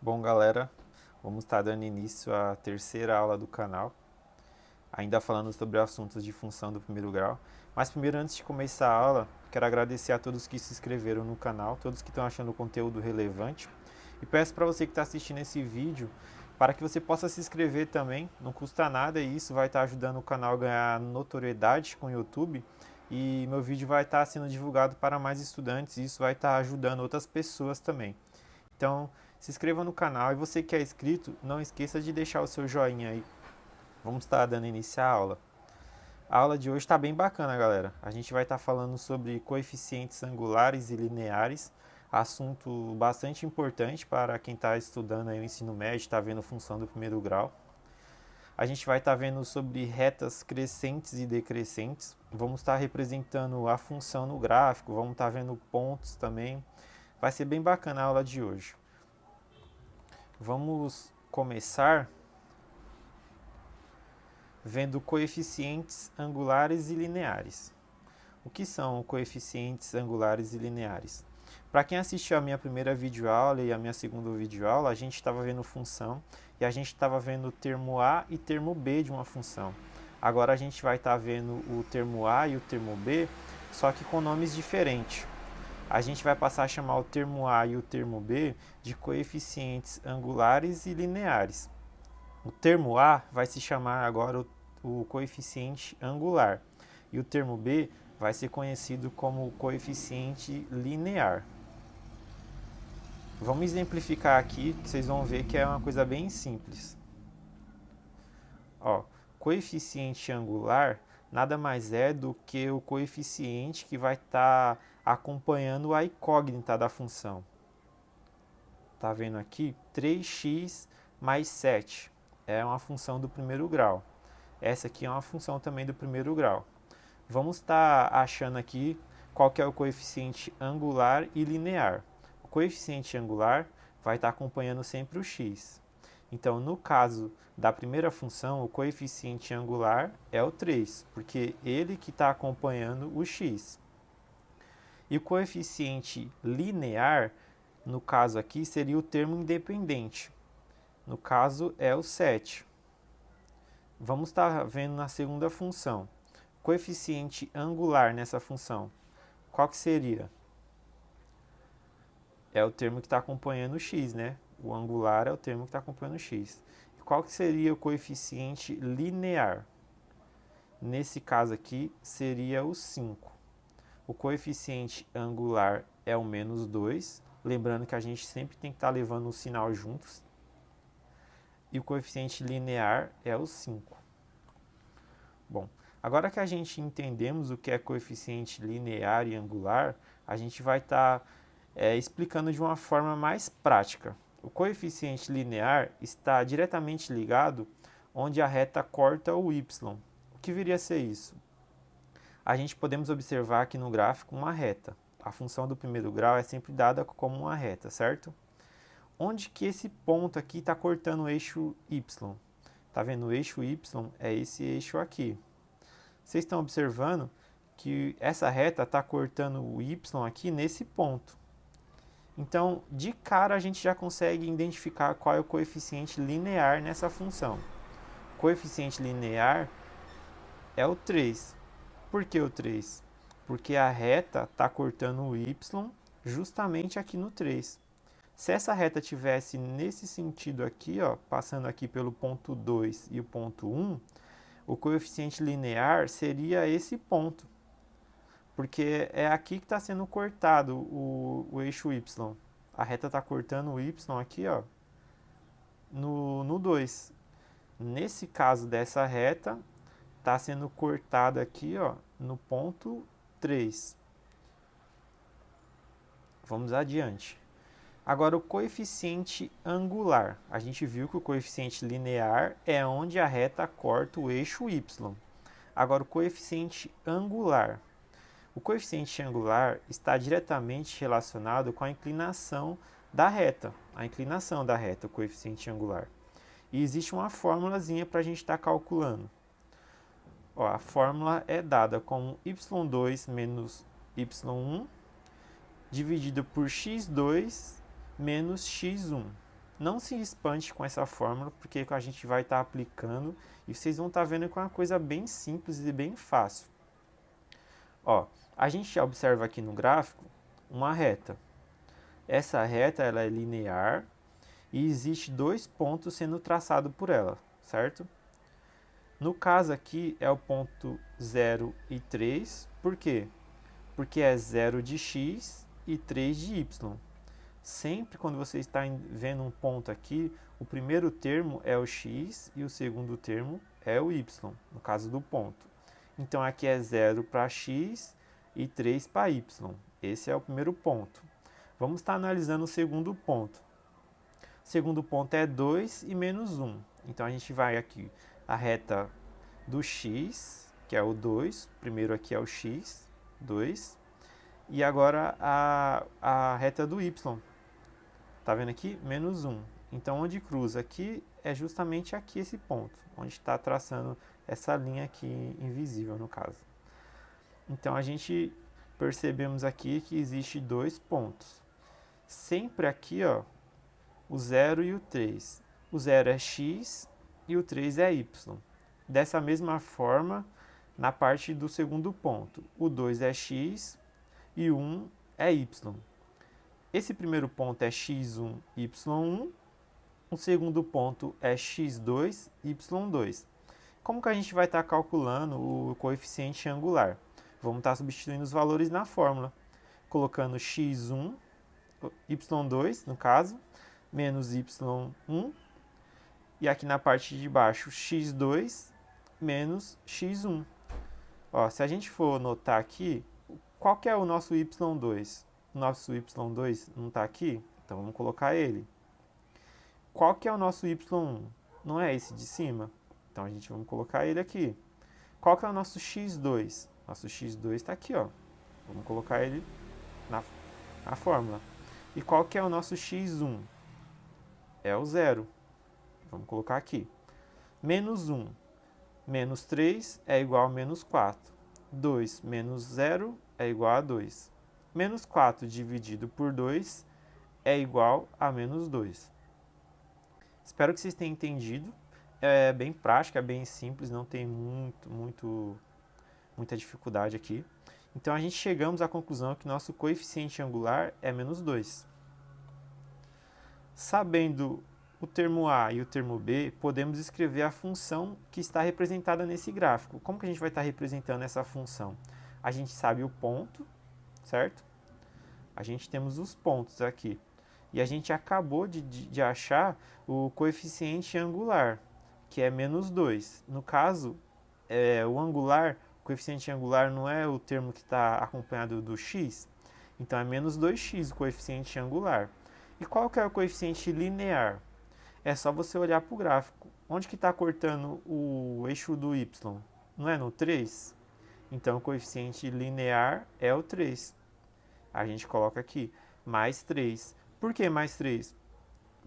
Bom, galera, vamos estar dando início à terceira aula do canal, ainda falando sobre assuntos de função do primeiro grau. Mas primeiro, antes de começar a aula, quero agradecer a todos que se inscreveram no canal, todos que estão achando o conteúdo relevante. E peço para você que está assistindo esse vídeo, para que você possa se inscrever também, não custa nada e isso vai estar ajudando o canal a ganhar notoriedade com o YouTube. E meu vídeo vai estar sendo divulgado para mais estudantes e isso vai estar ajudando outras pessoas também. Então, se inscreva no canal e você que é inscrito, não esqueça de deixar o seu joinha aí. Vamos estar dando início à aula. A aula de hoje está bem bacana, galera. A gente vai estar falando sobre coeficientes angulares e lineares, assunto bastante importante para quem está estudando aí o ensino médio, está vendo função do primeiro grau. A gente vai estar vendo sobre retas crescentes e decrescentes. Vamos estar representando a função no gráfico, vamos estar vendo pontos também. Vai ser bem bacana a aula de hoje. Vamos começar vendo coeficientes angulares e lineares. O que são coeficientes angulares e lineares? Para quem assistiu a minha primeira videoaula e a minha segunda videoaula, a gente estava vendo função e a gente estava vendo o termo A e termo B de uma função. Agora a gente vai estar vendo o termo A e o termo B, só que com nomes diferentes. A gente vai passar a chamar o termo A e o termo B de coeficientes angulares e lineares. O termo A vai se chamar agora o coeficiente angular e o termo B vai ser conhecido como coeficiente linear. Vamos exemplificar aqui, que vocês vão ver que é uma coisa bem simples. Ó, coeficiente angular nada mais é do que o coeficiente que vai estar acompanhando a incógnita da função. Tá vendo aqui? 3x mais 7 é uma função do primeiro grau. Essa aqui é uma função também do primeiro grau. Vamos estar achando aqui qual que é o coeficiente angular e linear. O coeficiente angular vai estar acompanhando sempre o x. Então, no caso da primeira função, o coeficiente angular é o 3, porque ele que está acompanhando o x. E o coeficiente linear, no caso aqui, seria o termo independente. No caso, é o 7. Vamos estar vendo na segunda função. Coeficiente angular nessa função, qual que seria? É o termo que está acompanhando o x, né? O angular é o termo que está acompanhando o x. Qual que seria o coeficiente linear? Nesse caso aqui, seria o 5. O coeficiente angular é o menos 2. Lembrando que a gente sempre tem que estar levando o sinal juntos. E o coeficiente linear é o 5. Bom, agora que a gente entendemos o que é coeficiente linear e angular, a gente vai estar explicando de uma forma mais prática. O coeficiente linear está diretamente ligado onde a reta corta o y. O que viria a ser isso? A gente podemos observar aqui no gráfico uma reta. A função do primeiro grau é sempre dada como uma reta, certo? Onde que esse ponto aqui está cortando o eixo y? Tá vendo? O eixo y é esse eixo aqui. Vocês estão observando que essa reta está cortando o y aqui nesse ponto. Então, de cara, a gente já consegue identificar qual é o coeficiente linear nessa função. O coeficiente linear é o 3. Por que o 3? Porque a reta está cortando o y justamente aqui no 3. Se essa reta tivesse nesse sentido aqui, ó, passando aqui pelo ponto 2 e o ponto 1, o coeficiente linear seria esse ponto. Porque é aqui que está sendo cortado o eixo y. A reta está cortando o y aqui, ó, no 2. Nesse caso dessa reta, está sendo cortada aqui, ó, no ponto 3. Vamos adiante. Agora, o coeficiente angular. A gente viu que o coeficiente linear é onde a reta corta o eixo y. Agora, o coeficiente angular. O coeficiente angular está diretamente relacionado com a inclinação da reta. A inclinação da reta, o coeficiente angular. E existe uma fórmulazinha para a gente estar calculando. Ó, a fórmula é dada como y2 menos y1 dividido por x2 menos x1. Não se espante com essa fórmula, porque a gente vai estar aplicando e vocês vão estar vendo que é uma coisa bem simples e bem fácil. Ó, a gente já observa aqui no gráfico uma reta. Essa reta ela é linear e existe 2 pontos sendo traçados por ela, certo? No caso aqui é o ponto 0 e 3, por quê? Porque é 0 de x e 3 de y. Sempre quando você está vendo um ponto aqui, o primeiro termo é o x e o segundo termo é o y, no caso do ponto. Então aqui é 0 para x e 3 para y. Esse é o primeiro ponto. Vamos estar analisando o segundo ponto. O segundo ponto é 2 e menos 1. Então a gente vai aqui, a reta do x, que é o 2, primeiro aqui é o x, 2, e agora a reta do y, tá vendo aqui? Menos 1. Então onde cruza aqui é justamente aqui esse ponto, onde está traçando essa linha aqui invisível no caso. Então a gente percebemos aqui que existe 2 pontos. Sempre aqui, ó, o 0 e o 3. O 0 é x e o 3 é y. Dessa mesma forma, na parte do segundo ponto, o 2 é x e o 1 é y. Esse primeiro ponto é x1, y1. O segundo ponto é x2, y2. Como que a gente vai estar calculando o coeficiente angular? Vamos estar substituindo os valores na fórmula, colocando x1, y2 no caso, menos y1, e aqui na parte de baixo x2 menos x1. Ó, se a gente for notar aqui, qual que é o nosso y2? O nosso y2 não está aqui, então vamos colocar ele. Qual que é o nosso y1? Não é esse de cima? Então a gente vamos colocar ele aqui. Qual que é o nosso x2? Nosso x2 está aqui, ó. Vamos colocar ele na fórmula. E qual que é o nosso x1? É o 0. Vamos colocar aqui. Menos 1 menos 3 é igual a menos 4. 2 menos 0 é igual a 2. Menos 4 dividido por 2 é igual a menos 2. Espero que vocês tenham entendido. É bem prático, é bem simples, não tem muita dificuldade aqui. Então a gente chegamos à conclusão que nosso coeficiente angular é menos 2. Sabendo o termo A e o termo B, podemos escrever a função que está representada nesse gráfico. Como que a gente vai estar representando essa função? A gente sabe o ponto, certo? A gente temos os pontos aqui. E a gente acabou de achar o coeficiente angular, que é menos 2. No caso, o angular, o coeficiente angular não é o termo que está acompanhado do x, então é menos 2x o coeficiente angular. E qual que é o coeficiente linear? É só você olhar para o gráfico. Onde que está cortando o eixo do y? Não é no 3? Então, o coeficiente linear é o 3. A gente coloca aqui, mais 3. Por que mais 3?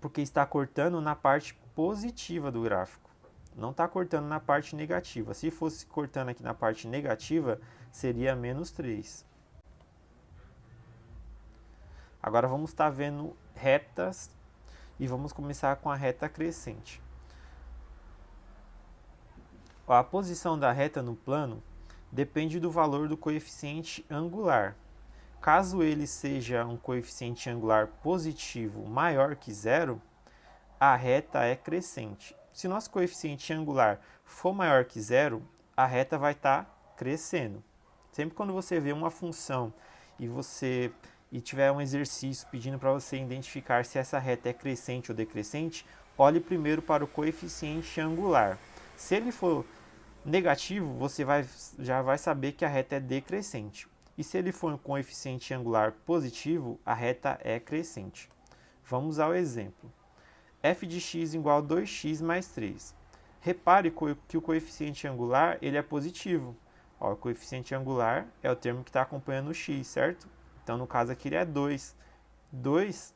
Porque está cortando na parte positiva do gráfico. Não está cortando na parte negativa. Se fosse cortando aqui na parte negativa, seria menos 3. Agora vamos estar vendo retas e vamos começar com a reta crescente. A posição da reta no plano depende do valor do coeficiente angular. Caso ele seja um coeficiente angular positivo maior que zero, a reta é crescente. Se nosso coeficiente angular for maior que zero, a reta vai estar crescendo. Sempre quando você vê uma função e tiver um exercício pedindo para você identificar se essa reta é crescente ou decrescente, olhe primeiro para o coeficiente angular. Se ele for negativo, você já vai saber que a reta é decrescente. E se ele for um coeficiente angular positivo, a reta é crescente. Vamos ao exemplo. f de x igual a 2x mais 3. Repare que o coeficiente angular ele é positivo. Ó, o coeficiente angular é o termo que está acompanhando o x, certo? Então, no caso aqui, ele é 2. 2,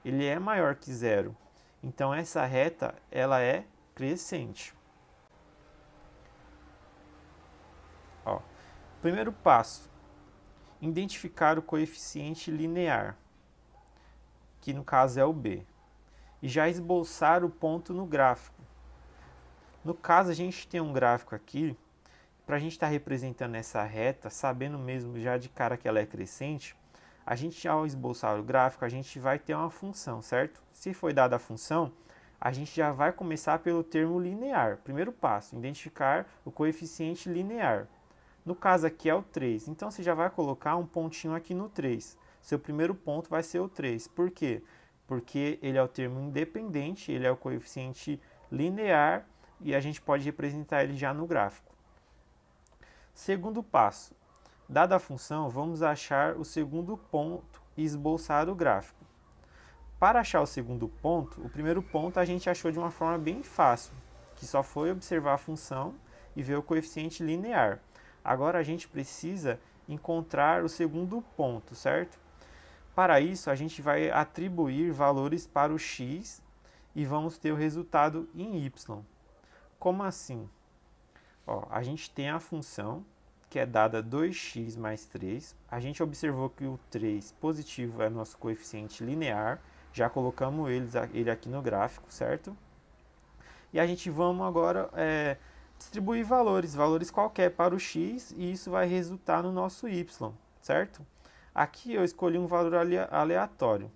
ele é maior que zero. Então, essa reta, ela é crescente. Ó, primeiro passo, identificar o coeficiente linear, que no caso é o b. e já esboçar o ponto no gráfico. No caso, a gente tem um gráfico aqui, para a gente estar representando essa reta, sabendo mesmo já de cara que ela é crescente, a gente, ao esboçar o gráfico, a gente vai ter uma função, certo? Se foi dada a função, a gente já vai começar pelo termo linear. Primeiro passo, identificar o coeficiente linear. No caso aqui é o 3, então você já vai colocar um pontinho aqui no 3. Seu primeiro ponto vai ser o 3. Por quê? Porque ele é o termo independente, ele é o coeficiente linear e a gente pode representar ele já no gráfico. Segundo passo, dada a função, vamos achar o segundo ponto e esboçar o gráfico. Para achar o segundo ponto, o primeiro ponto a gente achou de uma forma bem fácil, que só foi observar a função e ver o coeficiente linear. Agora a gente precisa encontrar o segundo ponto, certo? Para isso, a gente vai atribuir valores para o x e vamos ter o resultado em y. Como assim? Ó, a gente tem a função que é dada 2x mais 3. A gente observou que o 3 positivo é nosso coeficiente linear. Já colocamos ele aqui no gráfico, certo? E a gente vamos agora distribuir valores qualquer para o x, e isso vai resultar no nosso y, certo? Aqui eu escolhi um valor aleatório.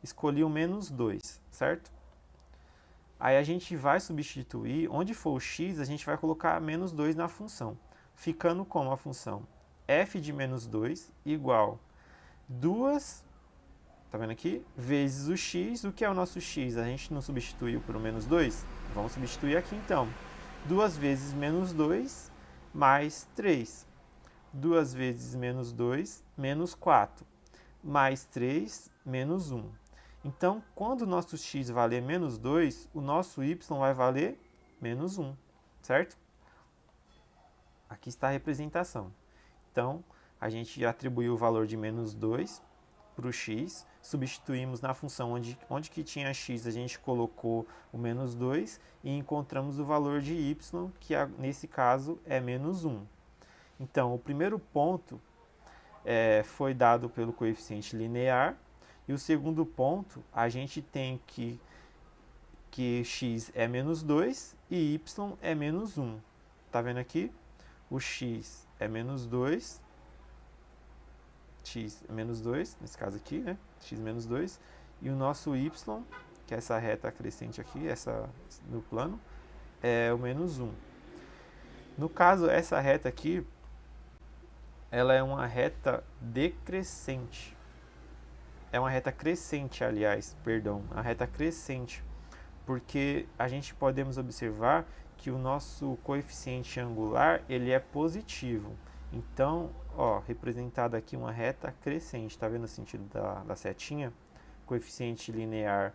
Escolhi o menos 2, certo? Aí a gente vai substituir, onde for o x, a gente vai colocar menos 2 na função. Ficando como a função f de menos 2 igual 2, tá vendo aqui? Vezes o x. O que é o nosso x? A gente não substituiu por o menos 2? Vamos substituir aqui então. 2 vezes menos 2 mais 3. 2 vezes menos 2, menos 4. Mais 3, menos 1. Então, quando o nosso x valer menos 2, o nosso y vai valer menos 1, certo? Aqui está a representação. Então, a gente atribuiu o valor de menos 2 para o x, substituímos na função onde que tinha x, a gente colocou o menos 2 e encontramos o valor de y, que nesse caso é menos 1. Então, o primeiro ponto foi dado pelo coeficiente linear, e o segundo ponto, a gente tem que x é menos 2 e y é menos 1. Tá vendo aqui? O x é menos 2, x é menos 2, nesse caso aqui, né? X menos 2, e o nosso y, que é essa reta crescente aqui, essa no plano, é o menos 1. No caso, essa reta aqui, ela é uma reta decrescente. É uma reta crescente, aliás, perdão, uma reta crescente, porque a gente podemos observar que o nosso coeficiente angular, ele é positivo. Então, ó, representado aqui uma reta crescente, tá vendo o sentido da setinha? Coeficiente linear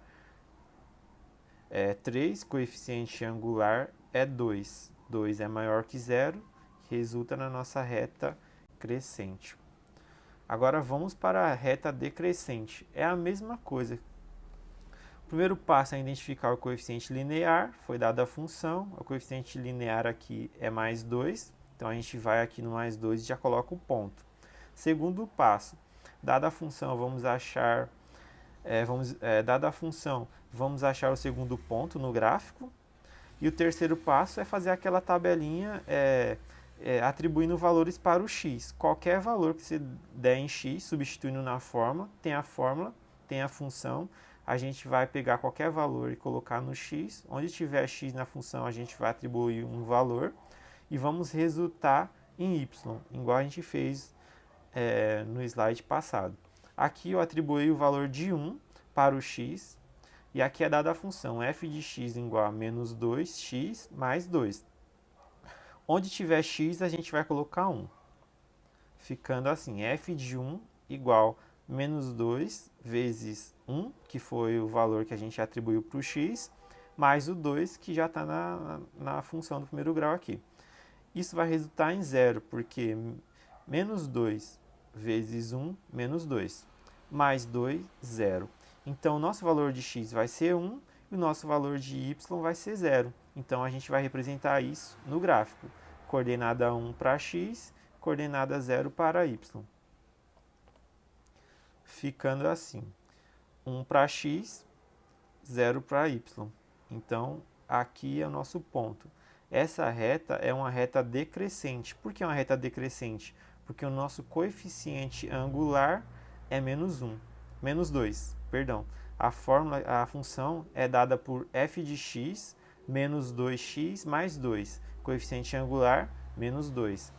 é 3, coeficiente angular é 2. 2 é maior que 0, resulta na nossa reta crescente. Agora vamos para a reta decrescente. É a mesma coisa. O primeiro passo é identificar o coeficiente linear, foi dada a função, o coeficiente linear aqui é mais 2, então a gente vai aqui no mais 2 e já coloca o ponto. Segundo passo, dada a função, vamos achar o segundo ponto no gráfico, e o terceiro passo é fazer aquela tabelinha atribuindo valores para o x. Qualquer valor que você der em x, substituindo na fórmula, tem a fórmula, tem a função, a gente vai pegar qualquer valor e colocar no x. Onde tiver x na função, a gente vai atribuir um valor e vamos resultar em y, igual a gente fez no slide passado. Aqui eu atribuí o valor de 1 para o x, e aqui é dada a função f de x igual a menos 2x mais 2. Onde tiver x, a gente vai colocar 1. Ficando assim, f de 1 igual menos 2 vezes 1, que foi o valor que a gente atribuiu para o x, mais o 2, que já está na função do primeiro grau aqui. Isso vai resultar em 0, porque menos 2 vezes 1, menos 2. Mais 2, 0. Então, o nosso valor de x vai ser 1 e o nosso valor de y vai ser 0. Então, a gente vai representar isso no gráfico. Coordenada 1 para x, coordenada 0 para y. Ficando assim, 1 para x 0 para y. Então, aqui é o nosso ponto. Essa reta é uma reta decrescente. Por que é uma reta decrescente? Porque o nosso coeficiente angular é menos 2, perdão. A função é dada por f de x menos 2x mais 2. Coeficiente angular, menos 2.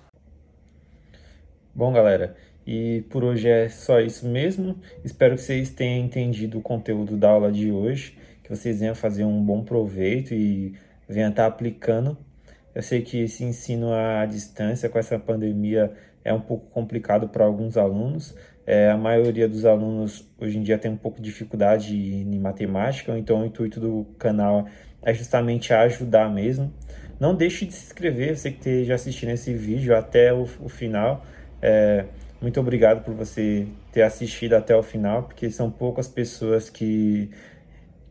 Bom, galera, e por hoje é só isso mesmo. Espero que vocês tenham entendido o conteúdo da aula de hoje, que vocês venham fazer um bom proveito e venham estar aplicando. Eu sei que esse ensino à distância com essa pandemia é um pouco complicado para alguns alunos. A maioria dos alunos hoje em dia tem um pouco de dificuldade em matemática, então o intuito do canal é justamente ajudar mesmo. Não deixe de se inscrever, você que esteja assistindo esse vídeo até o final. Muito obrigado por você ter assistido até o final, porque são poucas pessoas que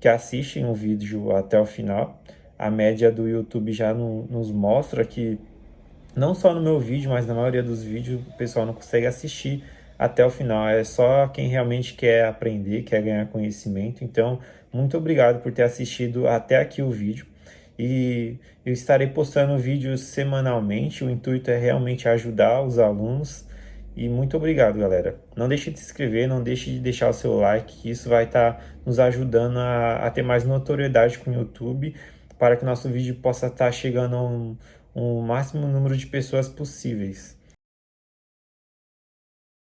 assistem o vídeo até o final. A média do YouTube já nos mostra que, não só no meu vídeo, mas na maioria dos vídeos, o pessoal não consegue assistir até o final. É só quem realmente quer aprender, quer ganhar conhecimento. Então, muito obrigado por ter assistido até aqui o vídeo. E eu estarei postando vídeos semanalmente. O intuito é realmente ajudar os alunos. E muito obrigado, galera. Não deixe de se inscrever, não deixe de deixar o seu like, que isso vai estar nos ajudando a ter mais notoriedade com o YouTube, para que nosso vídeo possa estar chegando a um máximo número de pessoas possíveis.